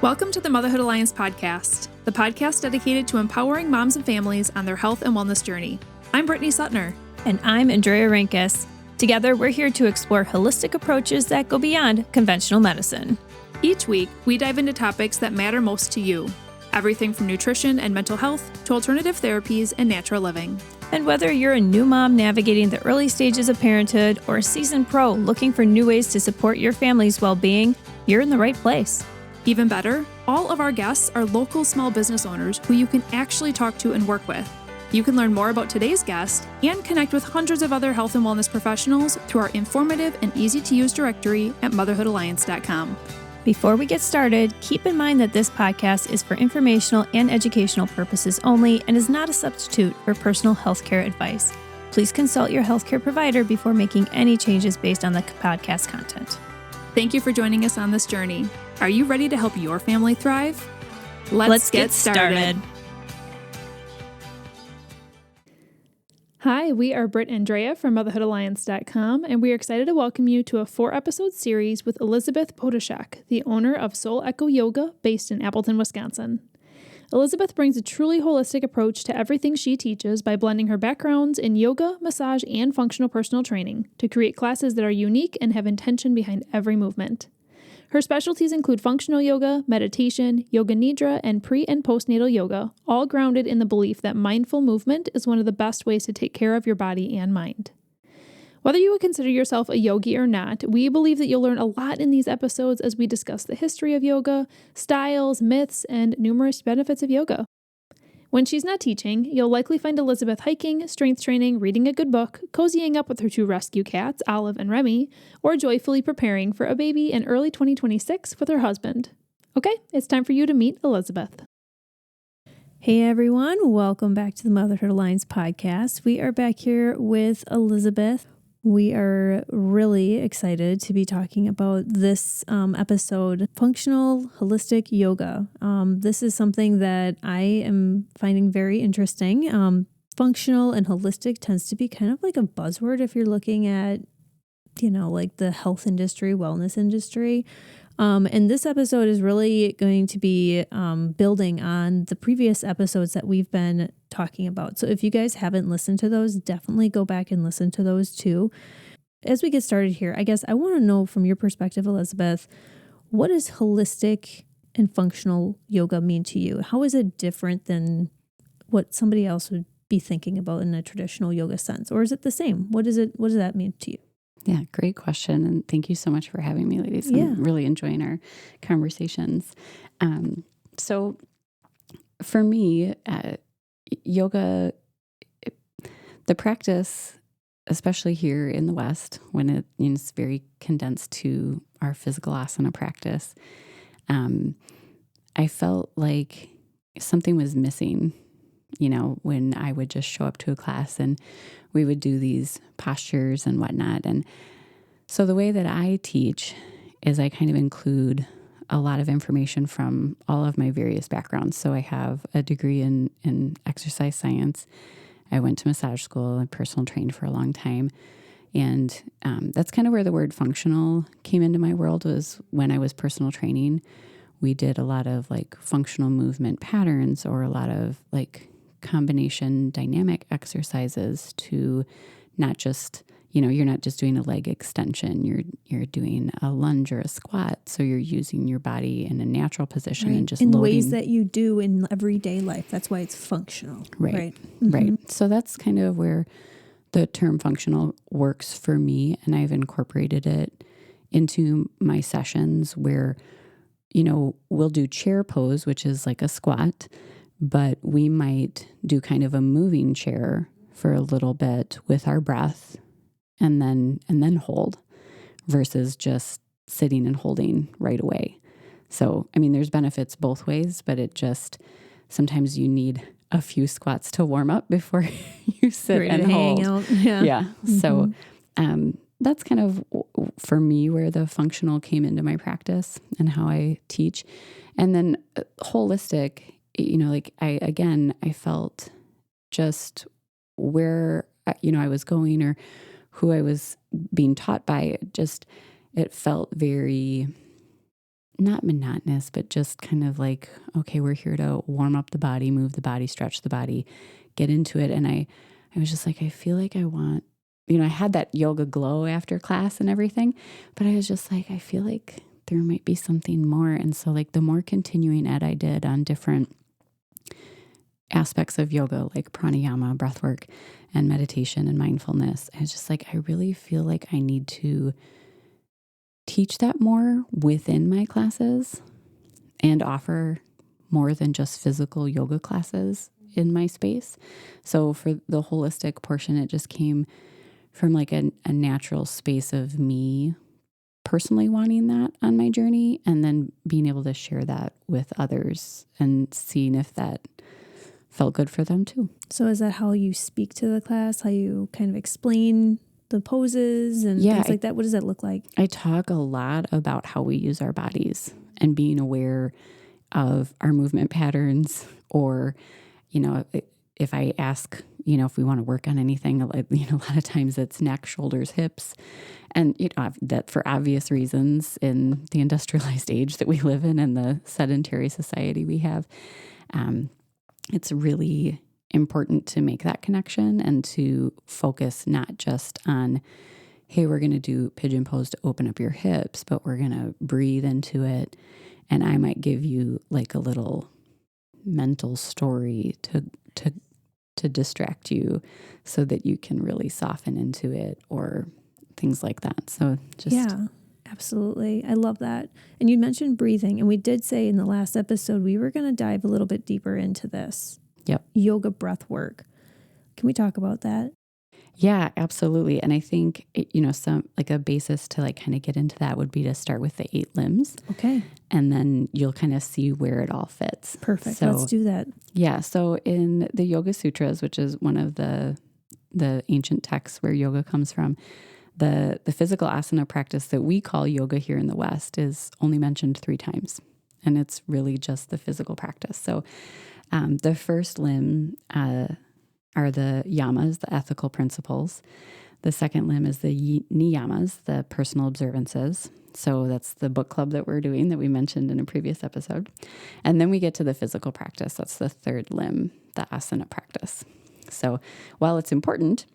Welcome to the Motherhood Alliance podcast, the podcast dedicated to empowering moms and families on their health and wellness journey. I'm Brittany Suttner. And I'm Andrea Rinkus. Together, we're here to explore holistic approaches that go beyond conventional medicine. Each week, we dive into topics that matter most to you. Everything from nutrition and mental health to alternative therapies and natural living. And whether you're a new mom navigating the early stages of parenthood or a seasoned pro looking for new ways to support your family's well-being, you're in the right place. Even better, all of our guests are local small business owners who you can actually talk to and work with. You can learn more about today's guest and connect with hundreds of other health and wellness professionals through our informative and easy-to-use directory at motherhoodalliance.com. Before we get started, keep in mind that this podcast is for informational and educational purposes only and is not a substitute for personal healthcare advice. Please consult your healthcare provider before making any changes based on the podcast content. Thank you for joining us on this journey. Are you ready to help your family thrive? Let's get started. Hi, we are Britt and Andrea from motherhoodalliance.com, and we are excited to welcome you to a 4-episode series with Elisabeth Potaczek, the owner of Soul Echo Yoga based in Appleton, Wisconsin. Elisabeth brings a truly holistic approach to everything she teaches by blending her backgrounds in yoga, massage, and functional personal training to create classes that are unique and have intention behind every movement. Her specialties include functional yoga, meditation, yoga nidra, and pre- and postnatal yoga, all grounded in the belief that mindful movement is one of the best ways to take care of your body and mind. Whether you would consider yourself a yogi or not, we believe that you'll learn a lot in these episodes as we discuss the history of yoga, styles, myths, and numerous benefits of yoga. When she's not teaching, you'll likely find Elisabeth hiking, strength training, reading a good book, cozying up with her 2 rescue cats, Olive and Remy, or joyfully preparing for a baby in early 2026 with her husband. Okay, it's time for you to meet Elisabeth. Hey everyone, welcome back to the Motherhood Alliance podcast. We are back here with Elisabeth. We are really excited to be talking about this episode, functional holistic yoga. This is something that I am finding very interesting. Functional and holistic tends to be kind of like a buzzword if you're looking at, like the health industry, wellness industry. And this episode is really going to be building on the previous episodes that we've been talking about. So if you guys haven't listened to those, definitely go back and listen to those too. As we get started here, I guess I want to know from your perspective, Elisabeth, what does holistic and functional yoga mean to you? How is it different than what somebody else would be thinking about in a traditional yoga sense? Or is it the same? What does that mean to you? Yeah, great question. And thank you so much for having me, ladies. I'm really enjoying our conversations. So for me, yoga, the practice, especially here in the West, when it's very condensed to our physical asana practice, I felt like something was missing, when I would just show up to a class and we would do these postures and whatnot. And so the way that I teach is I kind of include a lot of information from all of my various backgrounds. So I have a degree in exercise science. I went to massage school and personal trained for a long time. And that's kind of where the word functional came into my world, was when I was personal training. We did a lot of like functional movement patterns, or a lot of like combination dynamic exercises to not just, you're not just doing a leg extension, you're doing a lunge or a squat. So you're using your body in a natural position, right, and just in loading. ways that you do in everyday life. That's why it's functional. Right. Mm-hmm. Right. So that's kind of where the term functional works for me. And I've incorporated it into my sessions where, we'll do chair pose, which is like a squat, but we might do kind of a moving chair for a little bit with our breath and then hold, versus just sitting and holding right away. So, there's benefits both ways, but sometimes you need a few squats to warm up before you sit and hold. Hang out. Yeah. Mm-hmm. So, that's kind of for me where the functional came into my practice and how I teach. And then holistic, I felt just where, I was going or who I was being taught by. It felt very not monotonous, but just kind of like, okay, we're here to warm up the body, move the body, stretch the body, get into it. And I was just like, I feel like I want, I had that yoga glow after class and everything, but I was just like, I feel like there might be something more. And so like the more continuing ed I did on different aspects of yoga, like pranayama, breathwork, and meditation and mindfulness, I was just like, I really feel like I need to teach that more within my classes and offer more than just physical yoga classes in my space. So for the holistic portion, it just came from like a natural space of me personally wanting that on my journey, and then being able to share that with others and seeing if that felt good for them too. So is that how you speak to the class, how you kind of explain the poses and things like that? What does that look like? I talk a lot about how we use our bodies and being aware of our movement patterns, or, if I ask, if we want to work on anything, a lot of times it's neck, shoulders, hips. And, that for obvious reasons in the industrialized age that we live in and the sedentary society we have, it's really important to make that connection and to focus not just on, hey, we're going to do pigeon pose to open up your hips, but we're going to breathe into it. And I might give you like a little mental story to distract you so that you can really soften into it, or things like that. So yeah, absolutely. I love that. And you mentioned breathing, and we did say in the last episode, we were going to dive a little bit deeper into this. Yep. Yoga breath work. Can we talk about that? Yeah, absolutely. And I think, some like a basis to like kind of get into that would be to start with the 8 limbs. Okay. And then you'll kind of see where it all fits. Perfect. So, let's do that. Yeah. So in the Yoga Sutras, which is one of the ancient texts where yoga comes from, the physical asana practice that we call yoga here in the West is only mentioned 3 times. And it's really just the physical practice. So the first limb are the yamas, the ethical principles. The second limb is the niyamas, the personal observances. So that's the book club that we're doing that we mentioned in a previous episode. And then we get to the physical practice. That's the third limb, the asana practice. So while it's important,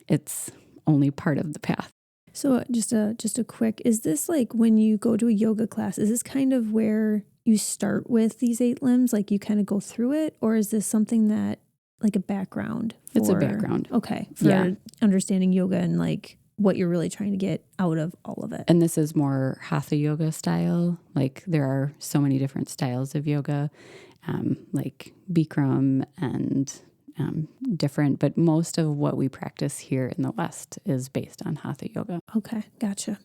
it's only part of the path. So just a quick, is this like when you go to a yoga class, is this kind of where you start with these 8 limbs? Like you kind of go through it? Or is this something that like a background? It's a background. Okay. For understanding yoga and like what you're really trying to get out of all of it. And this is more hatha yoga style. Like there are so many different styles of yoga, like Bikram and different, but most of what we practice here in the West is based on hatha yoga. Okay. Gotcha.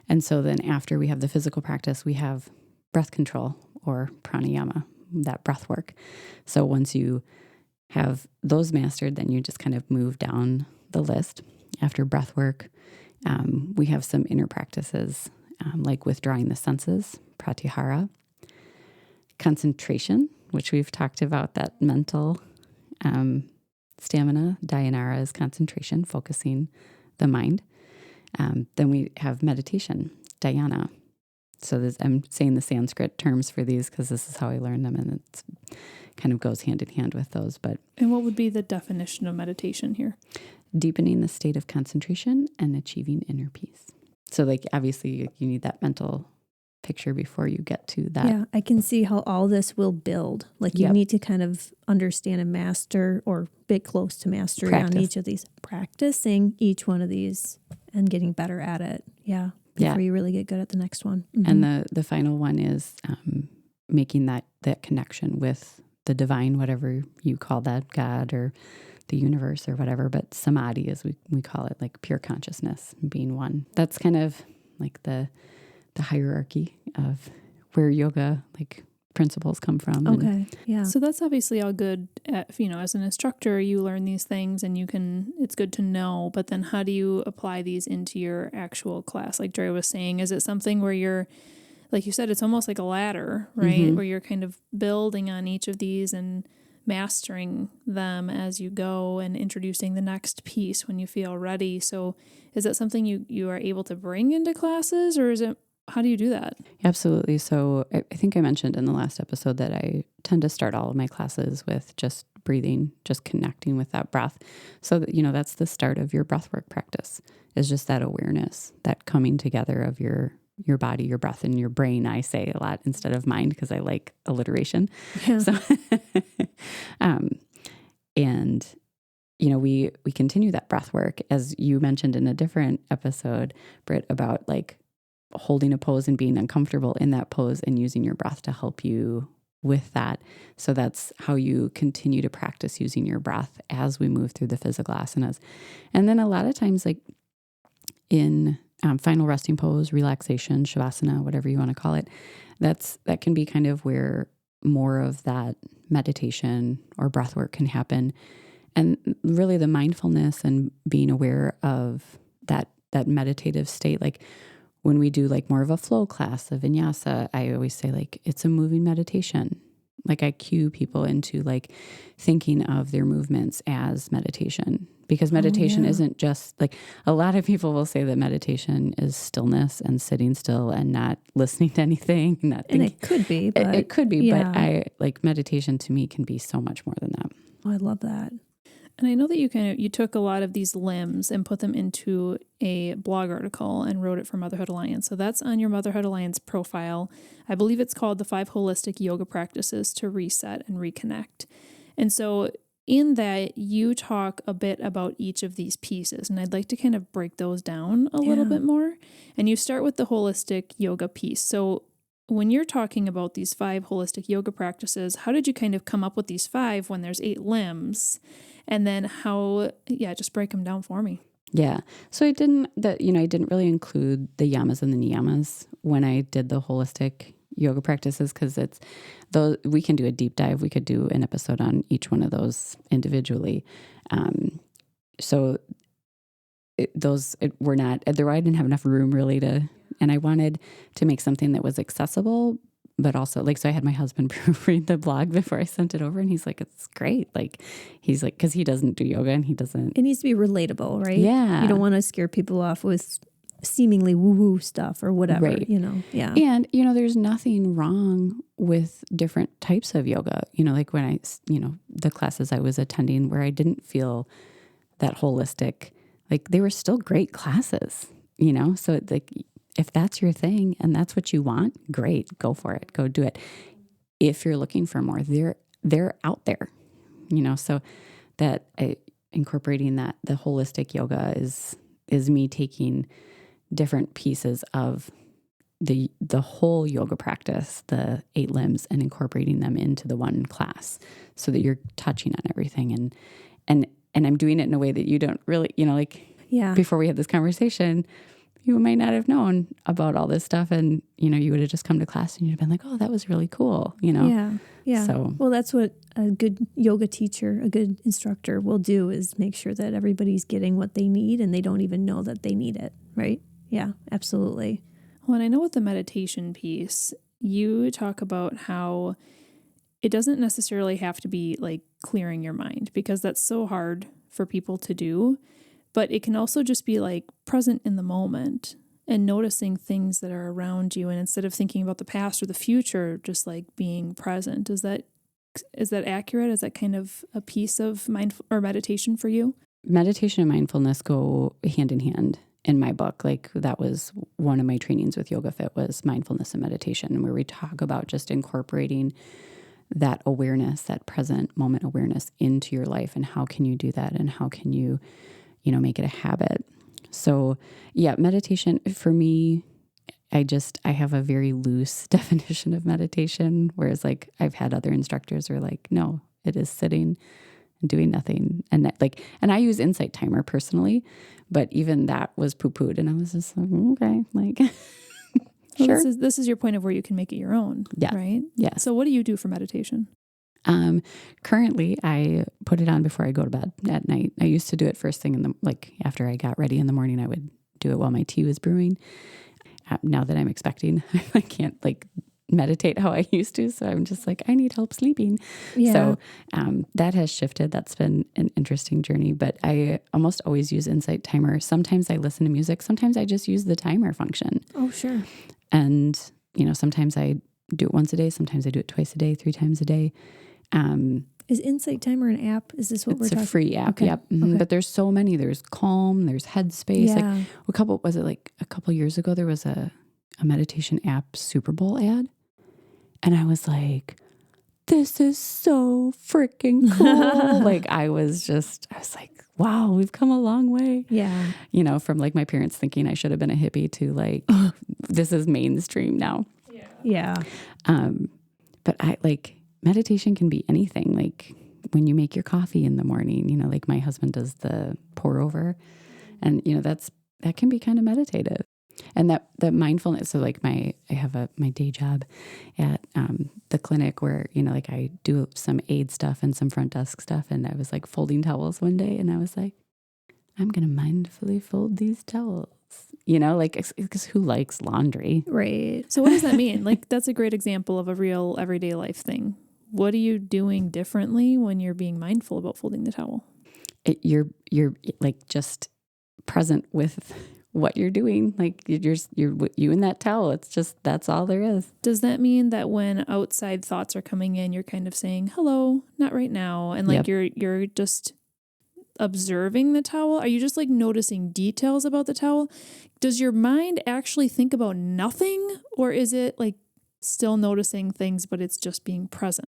And so then after we have the physical practice, we have breath control or pranayama, that breath work. So once you have those mastered, then you just kind of move down the list. After breath work, we have some inner practices like withdrawing the senses, pratyahara, concentration, which we've talked about, that mental stamina. Dhyana is concentration, focusing the mind. Then we have meditation, dhyana. So I'm saying the Sanskrit terms for these because this is how I learned them, and it kind of goes hand in hand with those. And what would be the definition of meditation here? Deepening the state of concentration and achieving inner peace. So like obviously you need that mental picture before you get to that. Yeah, I can see how all this will build. Like you need to kind of understand and master, or be close to mastery on each of these, practicing each one of these and getting better at it. Yeah. Before you really get good at the next one. Mm-hmm. And the final one is making that connection with the divine, whatever you call that, God or the universe or whatever. But samadhi, as we call it, like pure consciousness, being one. That's kind of like the hierarchy of where yoga like principles come from. Okay. Yeah. So that's obviously all good. As an instructor, you learn these things and it's good to know, but then how do you apply these into your actual class? Like Dre was saying, is it something where you're, like you said, it's almost like a ladder, right? Mm-hmm. Where you're kind of building on each of these and mastering them as you go and introducing the next piece when you feel ready. So is that something you are able to bring into classes, or is it how do you do that? Absolutely. So I think I mentioned in the last episode that I tend to start all of my classes with just breathing, just connecting with that breath. So that, that's the start of your breathwork practice, is just that awareness, that coming together of your body, your breath, and your brain. I say a lot instead of mind because I like alliteration. Yeah. So, and we continue that breath work, as you mentioned in a different episode, Britt, about like holding a pose and being uncomfortable in that pose and using your breath to help you with that. So that's how you continue to practice using your breath as we move through the physical asanas. And then a lot of times, like in final resting pose, relaxation, shavasana, whatever you want to call it, that can be kind of where more of that meditation or breath work can happen. And really the mindfulness and being aware of that meditative state. Like when we do like more of a flow class, a vinyasa, I always say like it's a moving meditation. Like I cue people into like thinking of their movements as meditation, because meditation isn't just like, a lot of people will say that meditation is stillness and sitting still and not listening to anything. And it could be, but it could be, but I like meditation to me can be so much more than that. Oh, I love that. And I know that you took a lot of these limbs and put them into a blog article and wrote it for Motherhood Alliance. So that's on your Motherhood Alliance profile. I believe it's called the 5 Holistic Yoga Practices to Reset and Reconnect. And so in that, you talk a bit about each of these pieces, and I'd like to kind of break those down a little bit more. And you start with the holistic yoga piece. So when you're talking about these 5 holistic yoga practices, how did you kind of come up with these 5 when there's 8 limbs? And then just break them down for me. Yeah. So I didn't really include the yamas and the niyamas when I did the holistic yoga practices, because we can do a deep dive. We could do an episode on each one of those individually. I didn't have enough room really and I wanted to make something that was accessible, but also so I had my husband read the blog before I sent it over, and he's like, it's great. Like, he's like, because he doesn't do yoga and he doesn't. It needs to be relatable, right? Yeah. You don't want to scare people off with seemingly woo-woo stuff or whatever, right. Yeah. And, there's nothing wrong with different types of yoga. Like when I, the classes I was attending where I didn't feel that holistic, like they were still great classes, So it's like, if that's your thing and that's what you want, great, go for it, go do it. If you're looking for more, they're out there, so that incorporating that, the holistic yoga is me taking different pieces of the whole yoga practice, the 8 limbs, and incorporating them into the one class so that you're touching on everything. And I'm doing it in a way that you don't really, before we had this conversation, you might not have known about all this stuff, and you would have just come to class and you'd have been like, oh, that was really cool, Yeah. So, well, that's what a good yoga teacher, a good instructor will do, is make sure that everybody's getting what they need and they don't even know that they need it, right? Yeah, absolutely. Well, and I know with the meditation piece, you talk about how it doesn't necessarily have to be like clearing your mind, because that's so hard for people to do. But it can also just be like present in the moment and noticing things that are around you. And instead of thinking about the past or the future, just like being present. Is that accurate? Is that kind of a piece of meditation for you? Meditation and mindfulness go hand in hand in my book. Like that was one of my trainings with Yoga Fit, was mindfulness and meditation, where we talk about just incorporating that awareness, that present moment awareness into your life, and how can you do that, and how can you make it a habit. So yeah, meditation for me, I have a very loose definition of meditation, whereas like I've had other instructors who are like, no, it is sitting and doing nothing. And and I use Insight Timer personally, but even that was poo-pooed, and I was just like, okay, like well, sure. This is your point of where you can make it your own, right? Yeah. So what do you do for meditation? Currently I put it on before I go to bed at night. I used to do it first thing after I got ready in the morning. I would do it while my tea was brewing. Now that I'm expecting, I can't meditate how I used to. So I'm just like, I need help sleeping. Yeah. So, that has shifted. That's been an interesting journey, but I almost always use Insight Timer. Sometimes I listen to music. Sometimes I just use the timer function. Oh, sure. And, sometimes I do it once a day. Sometimes I do it twice a day, 3 times a day. Is Insight Timer an app? Is this what we're talking? It's a free app. Okay. Yep. Okay. But there's so many. There's Calm. There's Headspace. Yeah. A couple years ago, there was a meditation app Super Bowl ad. And I was like, this is so freaking cool. I was like, wow, we've come a long way. Yeah. From my parents thinking I should have been a hippie to this is mainstream now. Yeah. But meditation can be anything. When you make your coffee in the morning, my husband does the pour over, and that can be kind of meditative. And that mindfulness. So I have my day job at the clinic where I do some aid stuff and some front desk stuff, and I was folding towels one day, and I was like, I'm gonna mindfully fold these towels. Because who likes laundry? Right. So what does that mean? That's a great example of a real everyday life thing. What are you doing differently when you're being mindful about folding the towel? You're just present with what you're doing. You're in that towel. It's just, that's all there is. Does that mean that when outside thoughts are coming in, you're kind of saying, hello, not right now? And Yep. you're just observing the towel? Are you just noticing details about the towel? Does your mind actually think about nothing? Or is it still noticing things, but it's just being present?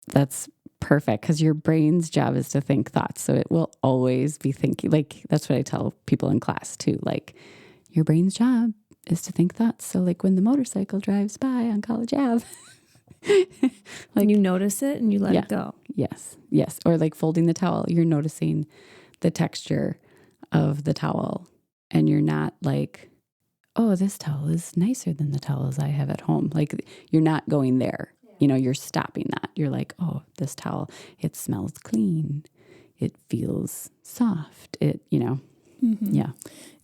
That's perfect, because your brain's job is to think thoughts. So it will always be thinking. That's what I tell people in class too. Your brain's job is to think thoughts. So when the motorcycle drives by on College Ave, you notice it and you let it go. Yes. Or folding the towel, you're noticing the texture of the towel, and you're not oh, this towel is nicer than the towels I have at home. You're not going there. You're stopping that. You're oh, this towel, it smells clean. It feels soft. Mm-hmm. Yeah.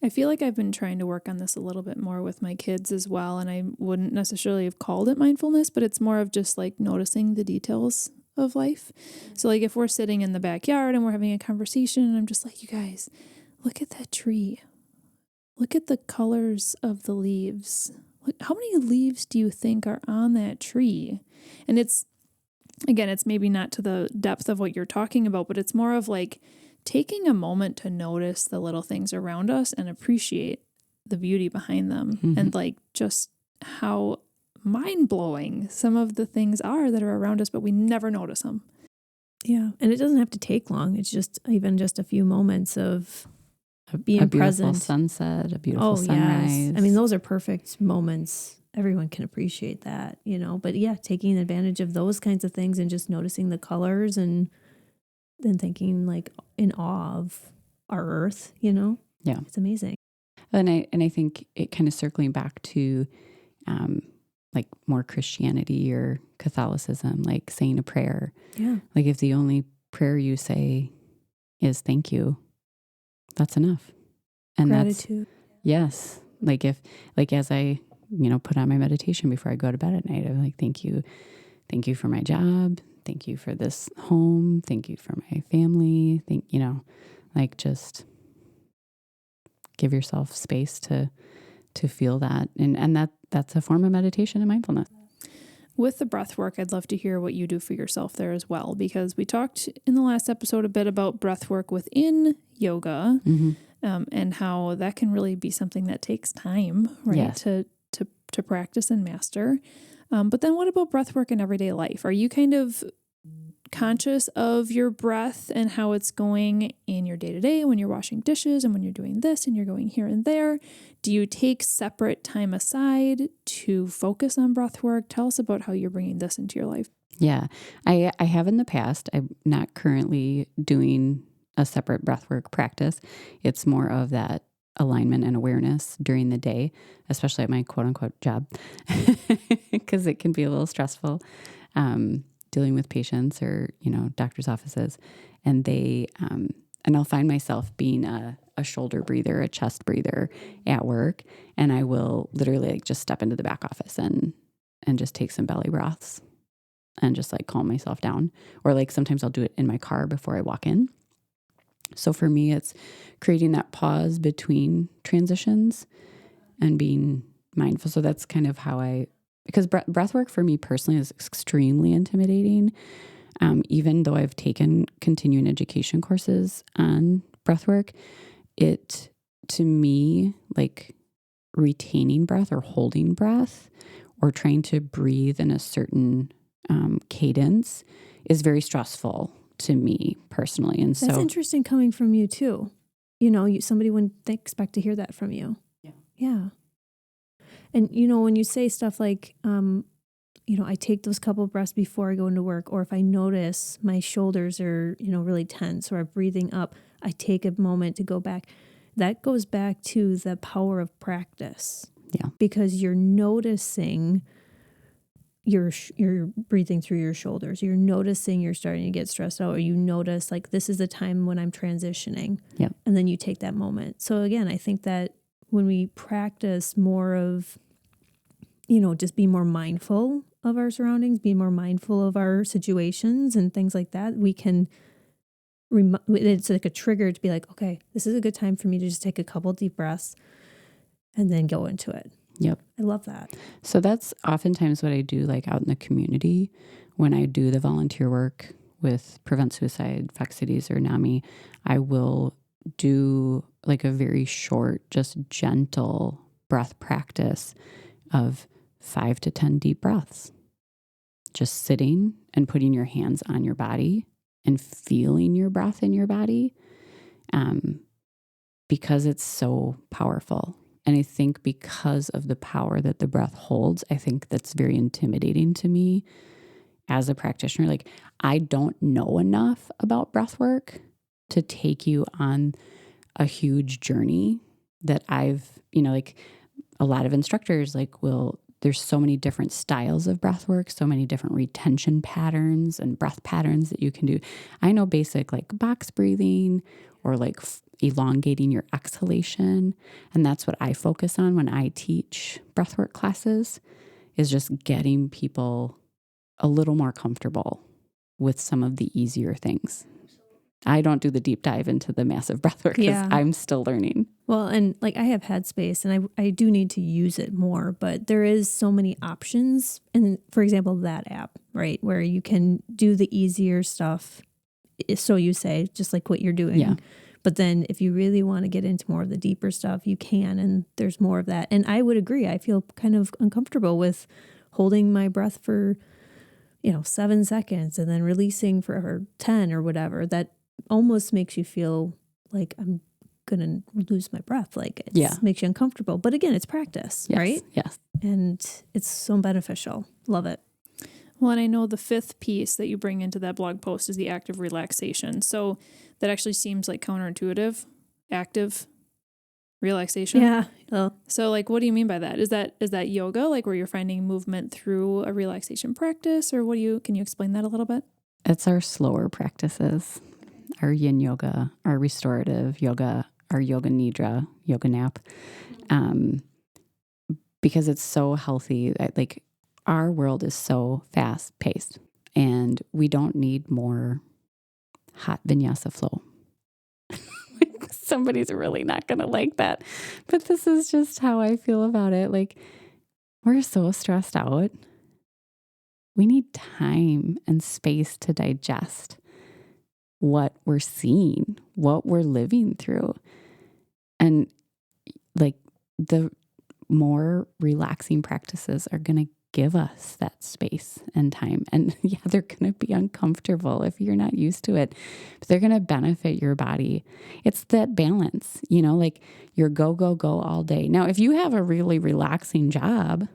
I feel like I've been trying to work on this a little bit more with my kids as well. And I wouldn't necessarily have called it mindfulness, but it's more of just noticing the details of life. So if we're sitting in the backyard and we're having a conversation and I'm just you guys, look at that tree. Look at the colors of the leaves. How many leaves do you think are on that tree? And it's maybe not to the depth of what you're talking about, but it's more of taking a moment to notice the little things around us and appreciate the beauty behind them. Mm-hmm. And just how mind-blowing some of the things are that are around us, but we never notice them. Yeah. And it doesn't have to take long. It's just a few moments of being a beautiful present. Sunset, a beautiful sunrise. Yes. I mean, those are perfect moments. Everyone can appreciate that, but taking advantage of those kinds of things and just noticing the colors and then thinking in awe of our earth, Yeah. It's amazing. And I think it kind of circling back to more Christianity or Catholicism, saying a prayer. Yeah. If the only prayer you say is thank you, that's enough. And gratitude. Yes. As I, put on my meditation before I go to bed at night, I'm thank you. Thank you for my job. Thank you for this home. Thank you for my family. Just give yourself space to feel that. And that's a form of meditation and mindfulness. With the breath work, I'd love to hear what you do for yourself there as well, because we talked in the last episode a bit about breath work within yoga, Mm-hmm. And how that can really be something that takes time, right? Yes. To practice and master. But then what about breath work in everyday life? Are you kind of conscious of your breath and how it's going in your day-to-day when you're washing dishes and when you're doing this and you're going here and there? Do you take separate time aside to focus on breath work? Tell us about how you're bringing this into your life. Yeah, I have in the past. I'm not currently doing a separate breathwork practice. It's more of that alignment and awareness during the day, especially at my quote unquote job, because it can be a little stressful dealing with patients or, doctor's offices. And and I'll find myself being a shoulder breather, a chest breather at work. And I will literally just step into the back office and just take some belly breaths and just calm myself down. Or sometimes I'll do it in my car before I walk in. So for me, it's creating that pause between transitions and being mindful. So that's kind of how because breath work for me personally is extremely intimidating. Even though I've taken continuing education courses on breath work, to me, like retaining breath or holding breath or trying to breathe in a certain cadence is very stressful to me personally. And that's interesting coming from you too. Somebody wouldn't expect to hear that from you. Yeah. And, when you say stuff like, I take those couple of breaths before I go into work, or if I notice my shoulders are, really tense or I'm breathing up, I take a moment to go back. That goes back to the power of practice. Yeah. Because you're noticing you're breathing through your shoulders. You're noticing you're starting to get stressed out, or you notice like this is the time when I'm transitioning. Yep. And then you take that moment. So again, I think that when we practice more of, just be more mindful of our surroundings, be more mindful of our situations and things like that, we can, it's like a trigger to be like, okay, this is a good time for me to just take a couple deep breaths and then go into it. Yep. I love that. So that's oftentimes what I do, like out in the community when I do the volunteer work with Prevent Suicide, Fox Cities, or NAMI. I will do like a very short, just gentle breath practice of 5 to 10 deep breaths. Just sitting and putting your hands on your body and feeling your breath in your body, because it's so powerful. And I think because of the power that the breath holds, I think that's very intimidating to me as a practitioner. Like, I don't know enough about breath work to take you on a huge journey that I've, like a lot of instructors there's so many different styles of breath work, so many different retention patterns and breath patterns that you can do. I know basic like box breathing or like elongating your exhalation. And that's what I focus on when I teach breathwork classes, is just getting people a little more comfortable with some of the easier things. I don't do the deep dive into the massive breathwork because I'm still learning. Well, and like I have Headspace and I do need to use it more, but there is so many options. And for example, that app, right, where you can do the easier stuff. So you say, just like what you're doing. Yeah. But then if you really want to get into more of the deeper stuff, you can, and there's more of that. And I would agree. I feel kind of uncomfortable with holding my breath for, 7 seconds and then releasing for 10 or whatever. That almost makes you feel like I'm going to lose my breath. Like it makes you uncomfortable. But again, it's practice, right? Yes. And it's so beneficial. Love it. Well, and I know the fifth piece that you bring into that blog post is the active relaxation. So that actually seems like counterintuitive, active relaxation. Yeah. Oh. So like, what do you mean by that? Is that yoga, like where you're finding movement through a relaxation practice, or can you explain that a little bit? It's our slower practices, our yin yoga, our restorative yoga, our yoga nidra, yoga nap, because it's so healthy. Like, our world is so fast paced, and we don't need more hot vinyasa flow. Somebody's really not going to like that, but this is just how I feel about it. Like, we're so stressed out. We need time and space to digest what we're seeing, what we're living through. And like, the more relaxing practices are going to give us that space and time. And they're going to be uncomfortable if you're not used to it, but they're going to benefit your body. It's that balance, like you're go all day. Now, if you have a really relaxing job,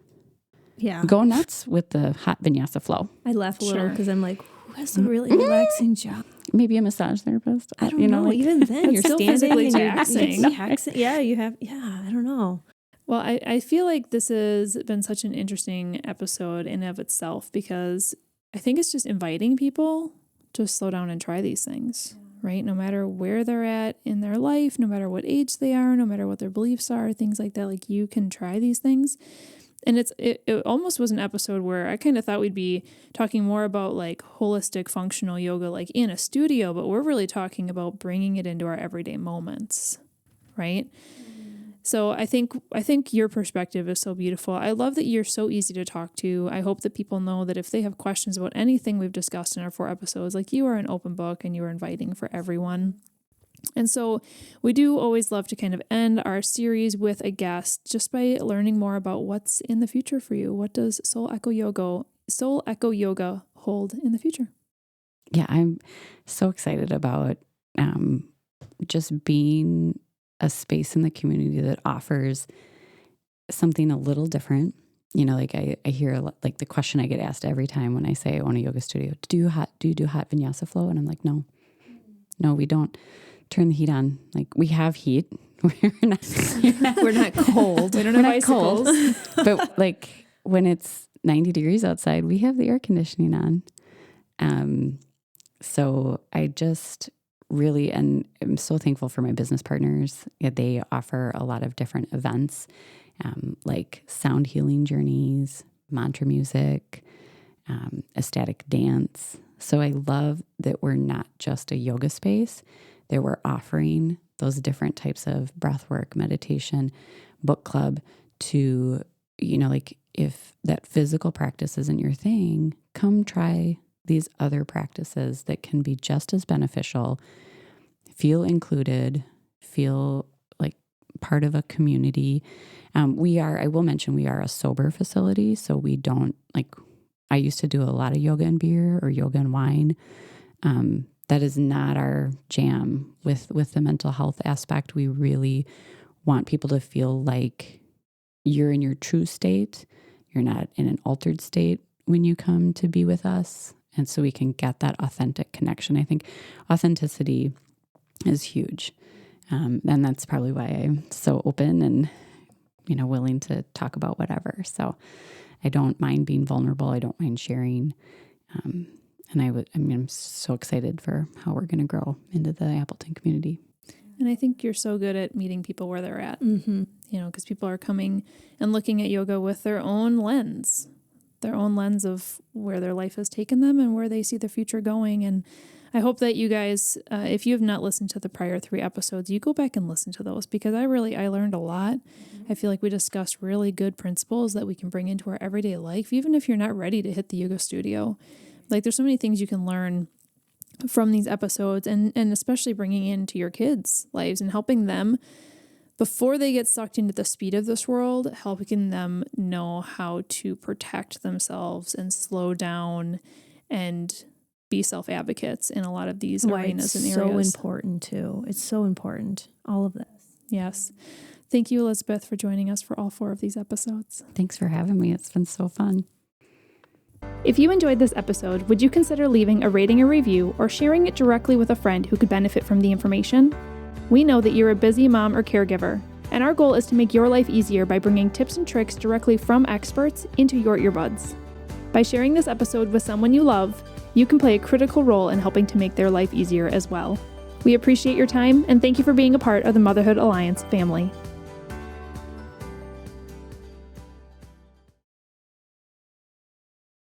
go nuts with the hot vinyasa flow. I laugh a little because I'm like, who has a really relaxing job? Maybe a massage therapist. I don't know. Even then, you're still standing physically and taxing. Yeah, you have. Yeah, I don't know. Well, I feel like this has been such an interesting episode in and of itself, because I think it's just inviting people to slow down and try these things, right? No matter where they're at in their life, no matter what age they are, no matter what their beliefs are, things like that, like you can try these things. And it almost was an episode where I kind of thought we'd be talking more about like holistic functional yoga, like in a studio, but we're really talking about bringing it into our everyday moments, right? So I think your perspective is so beautiful. I love that you're so easy to talk to. I hope that people know that if they have questions about anything we've discussed in our 4 episodes, like, you are an open book and you are inviting for everyone. And so we do always love to kind of end our series with a guest just by learning more about what's in the future for you. What does Soul Echo Yoga hold in the future? Yeah, I'm so excited about just being a space in the community that offers something a little different. You know, like I hear like the question I get asked every time when I say I own a yoga studio, do you do hot vinyasa flow? And I'm like, no, we don't turn the heat on. Like, we have heat. We're not cold. We don't have icicles. But like when it's 90 degrees outside, we have the air conditioning on. So I just really, and I'm so thankful for my business partners. Yeah, they offer a lot of different events, like sound healing journeys, mantra music, ecstatic dance. So I love that we're not just a yoga space, that we're offering those different types of breath work, meditation, book club to, you know, like, if that physical practice isn't your thing, come try these other practices that can be just as beneficial. Feel included, feel like part of a community. I will mention, we are a sober facility, so we don't, like, I used to do a lot of yoga and beer or yoga and wine. That is not our jam with the mental health aspect. We really want people to feel like you're in your true state. You're not in an altered state when you come to be with us. And so we can get that authentic connection. I think authenticity is huge. And that's probably why I'm so open and, you know, willing to talk about whatever. So I don't mind being vulnerable. I don't mind sharing. I'm so excited for how we're going to grow into the Appleton community. And I think you're so good at meeting people where they're at, you know, because people are coming and looking at yoga with their own lens of where their life has taken them and where they see the future going. And I hope that you guys, if you have not listened to the prior 3 episodes, you go back and listen to those, because I learned a lot. I feel like we discussed really good principles that we can bring into our everyday life, even if you're not ready to hit the yoga studio. Like, there's so many things you can learn from these episodes, and especially bringing into your kids' lives and helping them before they get sucked into the speed of this world, helping them know how to protect themselves and slow down and be self-advocates in a lot of these arenas and areas. It's so important too. It's so important. All of this. Yes. Thank you, Elisabeth, for joining us for all 4 of these episodes. Thanks for having me. It's been so fun. If you enjoyed this episode, would you consider leaving a rating or review or sharing it directly with a friend who could benefit from the information? We know that you're a busy mom or caregiver, and our goal is to make your life easier by bringing tips and tricks directly from experts into your earbuds. By sharing this episode with someone you love, you can play a critical role in helping to make their life easier as well. We appreciate your time, and thank you for being a part of the Motherhood Alliance family.